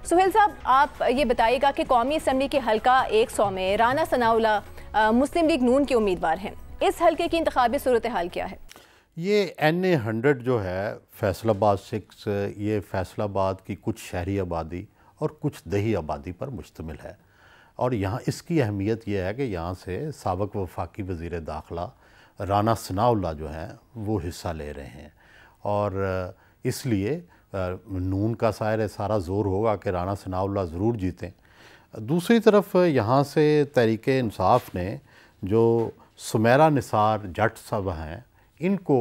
सुहेल साहब, आप ये बताइएगा कि कौमी असम्बली के हल्का 100 में राना सनाउल्लाह मुस्लिम लीग नून के उम्मीदवार हैं। इस हल्के की इंतखाबी सूरत हाल क्या है? ये NA 100 जो है फैसलाबाद 6, ये फैसलाबाद की कुछ शहरी आबादी और कुछ दही आबादी पर मुश्तमिल है। और यहाँ इसकी अहमियत यह है कि यहाँ से साबिक़ वफाकी वज़ीर दाखिला राना सनाउल्लाह जो हैं वो हिस्सा ले रहे हैं, और इसलिए नून का सारा ज़ोर होगा कि राना सनाउल्लाह ज़रूर जीतें। दूसरी तरफ यहाँ से तहरीक इंसाफ ने जो सुमेरा निसार जट साहब हैं इनको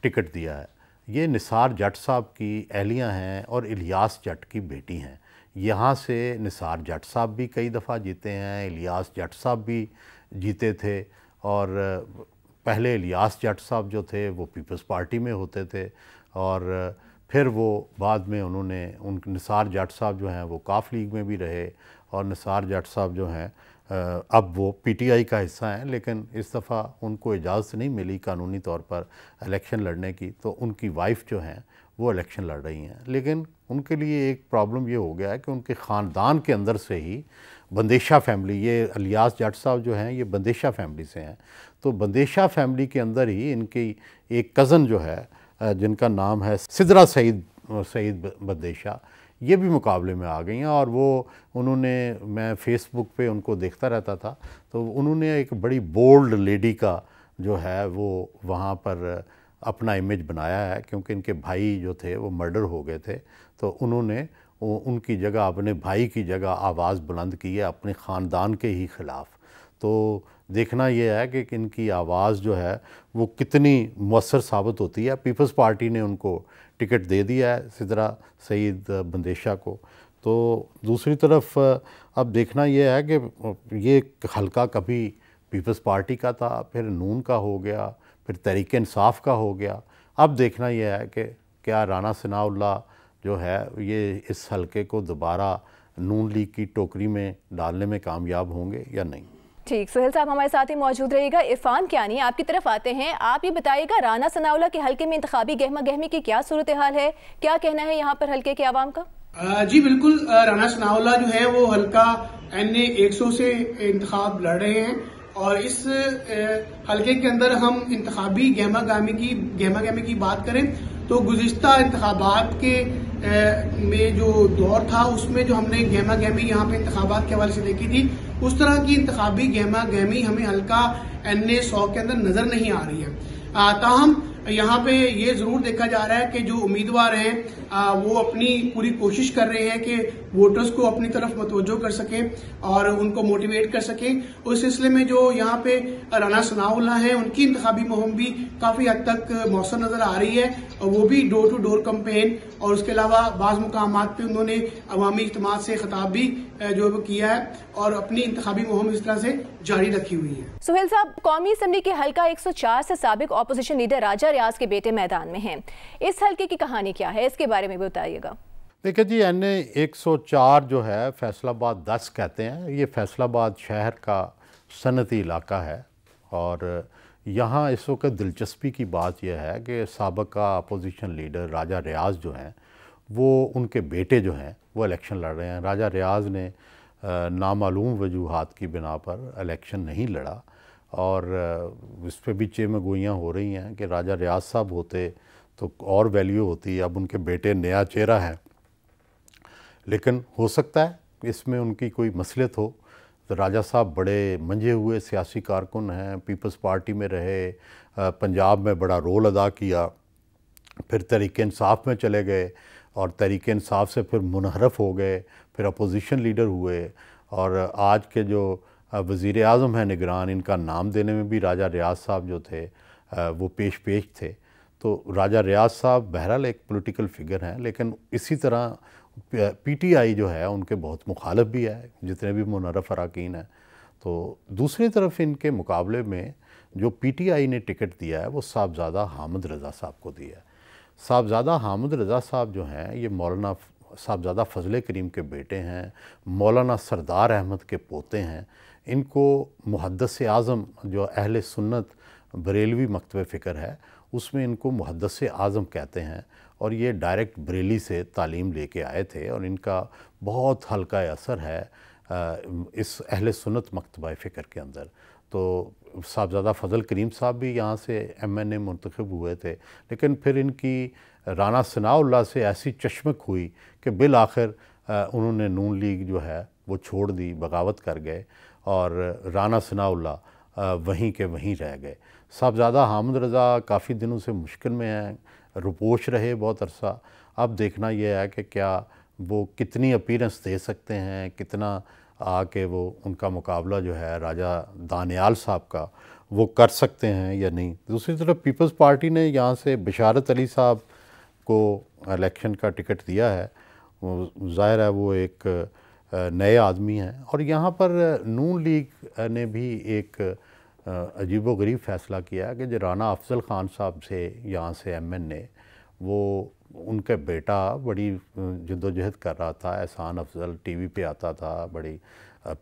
टिकट दिया है। ये निसार जट साहब की अहलियाँ हैं और इलियास जट की बेटी हैं। यहाँ से निसार जट साहब भी कई दफ़ा जीते हैं, इलियास जट साहब भी जीते थे, और पहले इलियास जट साहब जो थे वो पीपल्स पार्टी में होते थे, और फिर वो बाद में उन्होंने निसार जट साहब जो हैं वो काफ लीग में भी रहे, और निसार जट साहब जो हैं अब वो PTI का हिस्सा हैं, लेकिन इस दफ़ा उनको इजाज़त नहीं मिली कानूनी तौर पर इलेक्शन लड़ने की, तो उनकी वाइफ जो हैं वो इलेक्शन लड़ रही हैं। लेकिन उनके लिए एक प्रॉब्लम ये हो गया है कि उनके ख़ानदान के अंदर से ही बंदेशा फैमिली, ये इलियास जट साहब जो हैं ये बंदेशा फैमिली से हैं, तो बंदेशा फैमिली के अंदर ही इनकी एक कज़न जो है जिनका नाम है सिदरा सईद बंदेशा, ये भी मुकाबले में आ गई हैं। और वो उन्होंने, मैं फ़ेसबुक पे उनको देखता रहता था, तो उन्होंने एक बड़ी बोल्ड लेडी का जो है वो वहाँ पर अपना इमेज बनाया है, क्योंकि इनके भाई जो थे वो मर्डर हो गए थे, तो उन्होंने उनकी जगह, अपने भाई की जगह आवाज़ बुलंद की है अपने ख़ानदान के ही ख़िलाफ़। तो देखना यह है कि इनकी आवाज़ जो है वो कितनी मुअस्सर साबित होती है। पीपल्स पार्टी ने उनको टिकट दे दिया है, सिदरा सईद बंदेशा को। तो दूसरी तरफ अब देखना यह है कि ये हल्का कभी पीपल्स पार्टी का था, फिर नून का हो गया, फिर तहरीक इंसाफ का हो गया। अब देखना यह है कि क्या राना सनाउल्लाह जो है ये इस हल्के को दोबारा नून लीग की टोकरी में डालने में कामयाब होंगे या नहीं। ठीक, सुहेल साहब हमारे साथ ही मौजूद रहिएगा। इरफान कियानी, आपकी तरफ आते हैं। आप ये बताइएगा, राना सनाउल्लाह के हल्के में इंतखाबी गहमा गहमी की क्या सूरत हाल है? क्या कहना है यहाँ पर हल्के के आवाम का? जी बिल्कुल, राना सनाउल्लाह जो है वो हल्का NA 100 से इंतखाब लड़ रहे हैं, और इस हल्के के अंदर हम इंतखाबी गहमा गहमी की बात करें तो गुज़िश्ता इंतखाबात के में जो दौर था उसमें जो हमने गहमा गहमी यहाँ पे इंतखाबात के हवाले से देखी थी, उस तरह की इंतखाबी गहमा गहमी हमें हल्का NA 100 के अंदर नजर नहीं आ रही है। ताहम यहाँ पे ये जरूर देखा जा रहा है कि जो उम्मीदवार हैं वो अपनी पूरी कोशिश कर रहे हैं कि वोटर्स को अपनी तरफ मतवज्जो कर सकें और उनको मोटिवेट कर सकें। उस सिलसिले में जो यहाँ पे राना सनाउल्लाह हैं उनकी इंतखाबी मुहिम भी काफी हद तक मौसर नजर आ रही है, और वो भी डोर टू डोर कैंपेन, और उसके अलावा बाज़ मुकामात पे उन्होंने अवामी इज्तिमात से खिताब भी जो किया है, और अपनी इंतखाबी मुहिम इस तरह से जारी रखी हुई है। सुहेल साहब, कौमी असम्बली के हल्का 104 से साबिक अपोजिशन लीडर राजा रियाज के बेटे मैदान में हैं। इस हल्के की कहानी क्या है, इसके बारे में भी बताइएगा। देखिए जी, NA 104 जो है फैसलाबाद 10 कहते हैं। ये फैसलाबाद शहर का सनती इलाका है, और यहाँ इस वक्त दिलचस्पी की बात यह है कि साबिका अपोजिशन लीडर राजा रियाज जो हैं वो, उनके बेटे जो हैं वो इलेक्शन लड़ रहे हैं। राजा रियाज ने नामालूम वजूहात की बिना पर इलेक्शन नहीं लड़ा, और इस पर भी चेम गोइयाँ हो रही हैं कि राजा रियाज साहब होते तो और वैल्यू होती, अब उनके बेटे नया चेहरा है। लेकिन हो सकता है इसमें उनकी कोई मसलियत हो। तो राजा साहब बड़े मंझे हुए सियासी कारकुन हैं, पीपल्स पार्टी में रहे, पंजाब में बड़ा रोल अदा किया, फिर तहरीक इंसाफ में चले गए, और तहरीक इंसाफ से फिर मुनहरफ हो गए, फिर अपोजिशन लीडर हुए, और आज के जो वज़ीर आज़म हैं निगरान, इनका नाम देने में भी राजा रियाज साहब जो थे वो पेश थे। तो राजा रियाज साहब बहरहाल एक पॉलिटिकल फिगर हैं, लेकिन इसी तरह PTI जो है उनके बहुत मुखालिफ भी है, जितने भी मुनर्रफ अराकीन हैं। तो दूसरी तरफ इनके मुकाबले में जो PTI ने टिकट दिया है वो साहबज़ादा हामिद रज़ा साहब को दिया है। साहबज़ादा हामिद रज़ा साहब जो हैं ये मौलाना साहबज़ादा फ़ज़ल करीम के बेटे हैं, मौलाना सरदार अहमद के पोते हैं। इनको मुहद्दिस आज़म जो अहले सुन्नत बरेलवी मकतब फ़िक्र है उसमें इनको मुहद्दिस आज़म कहते हैं, और ये डायरेक्ट बरेली से तालीम लेके आए थे और इनका बहुत हल्का असर है इस अहले सुन्नत मकतबा फ़िक्र के अंदर। तो साहबजादा फ़ज़ल करीम साहब भी यहाँ से MNA मुंतखब हुए थे, लेकिन फिर इनकी राना सनाउल्लाह से ऐसी चश्मक हुई कि बिल आखिर उन्होंने नून लीग जो है वो छोड़ दी, बगावत कर गए और राना सनाउल्लाह वहीं के वहीं रह गए। साहबजादा हामिद रज़ा काफ़ी दिनों से मुश्किल में हैं, रुपोश रहे बहुत अरसा। अब देखना यह है कि क्या वो कितनी अपीयरेंस दे सकते हैं, कितना आके वो उनका मुकाबला जो है राजा दानियाल साहब का वो कर सकते हैं या नहीं। दूसरी तरफ पीपल्स पार्टी ने यहाँ से बिशारत अली साहब को इलेक्शन का टिकट दिया है। ज़ाहिर है वो एक नए आदमी हैं और यहाँ पर नून लीग ने भी एक अजीबो गरीब फ़ैसला किया है कि जो राना अफजल ख़ान साहब से यहाँ से MNA वो उनका बेटा बड़ी जद्दोजहद कर रहा था, एहसान अफजल TV पे आता था, बड़ी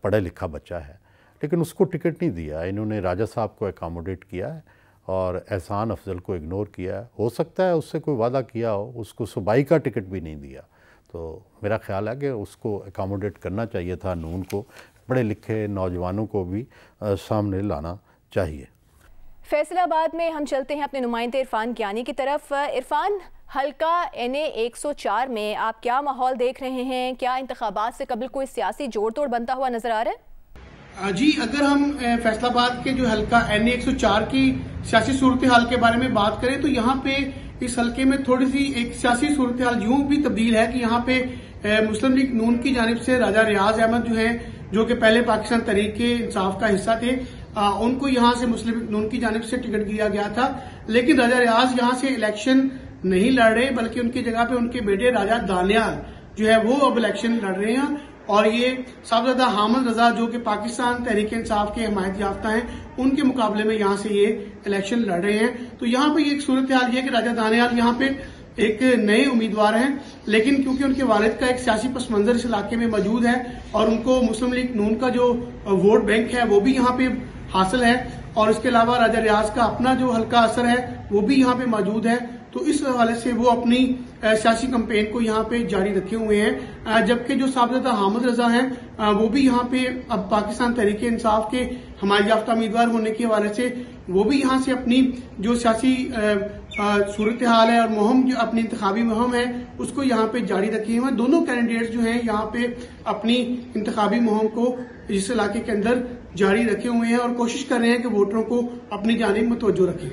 पढ़ा लिखा बच्चा है, लेकिन उसको टिकट नहीं दिया। इन्होंने राजा साहब को एकामोडेट किया है और एहसान अफजल को इग्नोर किया है। हो सकता है उससे कोई वादा किया हो, उसको सूबाई का टिकट भी नहीं दिया। तो मेरा ख्याल है कि उसको एकामोडेट करना चाहिए था, नून को, पढ़े लिखे नौजवानों को भी सामने लाना चाहिए। फैसलाबाद में हम चलते हैं अपने नुमाइंदे इरफान कियानी की तरफ। इरफान, हल्का NA 104 में आप क्या माहौल देख रहे हैं? क्या इंतखाबात से कबल कोई सियासी जोड़ तोड़ बनता हुआ नजर आ रहा है? जी, अगर हम फैसलाबाद के जो हल्का NA 104 की सियासी सूरत हाल के बारे में बात करें तो यहाँ पे इस हल्के में थोड़ी सी एक सियासी सूरत हाल यूं भी तब्दील है कि यहाँ पे मुस्लिम लीग नून की जानिब से राजा रियाज अहमद जो है, जो कि पहले पाकिस्तान तहरीक इंसाफ का हिस्सा थे, उनको यहाँ से मुस्लिम लीग नून की जानिब से टिकट दिया गया था। लेकिन राजा रियाज यहाँ से इलेक्शन नहीं लड़ रहे, बल्कि उनकी जगह पे उनके बेटे राजा दानियाल जो है वो अब इलेक्शन लड़ रहे हैं। और ये साहबजादा हामिद रज़ा जो कि पाकिस्तान तहरीक इंसाफ के हिमायत याफ्ता हैं, उनके मुकाबले में यहाँ से ये इलेक्शन लड़ रहे हैं। तो यहाँ पे एक सूरत हाल ये कि राजा दानियाल यहाँ पे एक नए उम्मीदवार हैं, लेकिन क्योंकि उनके वालिद का एक सियासी पस मंजर इस इलाके में मौजूद है और उनको मुस्लिम लीग नून का जो वोट बैंक है वो भी यहाँ पे हासिल है और इसके अलावा राजा रियाज का अपना जो हल्का असर है वो भी यहाँ पे मौजूद है, तो इस हवाले से वो अपनी सियासी कैंपेन को यहाँ पे जारी रखे हुए हैं। जबकि जो साहबजादा हामिद रज़ा हैं वो भी यहाँ पे अब पाकिस्तान तहरीक इंसाफ के हिमायत याफ्ता उम्मीदवार होने के हवाले से वो भी यहाँ से अपनी जो सियासी सूरत हाल है और मुहिम जो अपनी इंतखाबी मुहिम है उसको यहाँ पे जारी रखे हुए हैं। दोनों कैंडिडेट्स जो हैं यहाँ पे अपनी इंतखाबी मुहिम को इस इलाके के अंदर जारी रखे हुए हैं और कोशिश कर रहे हैं कि वोटरों को अपनी जानिब में तवज्जो रखें।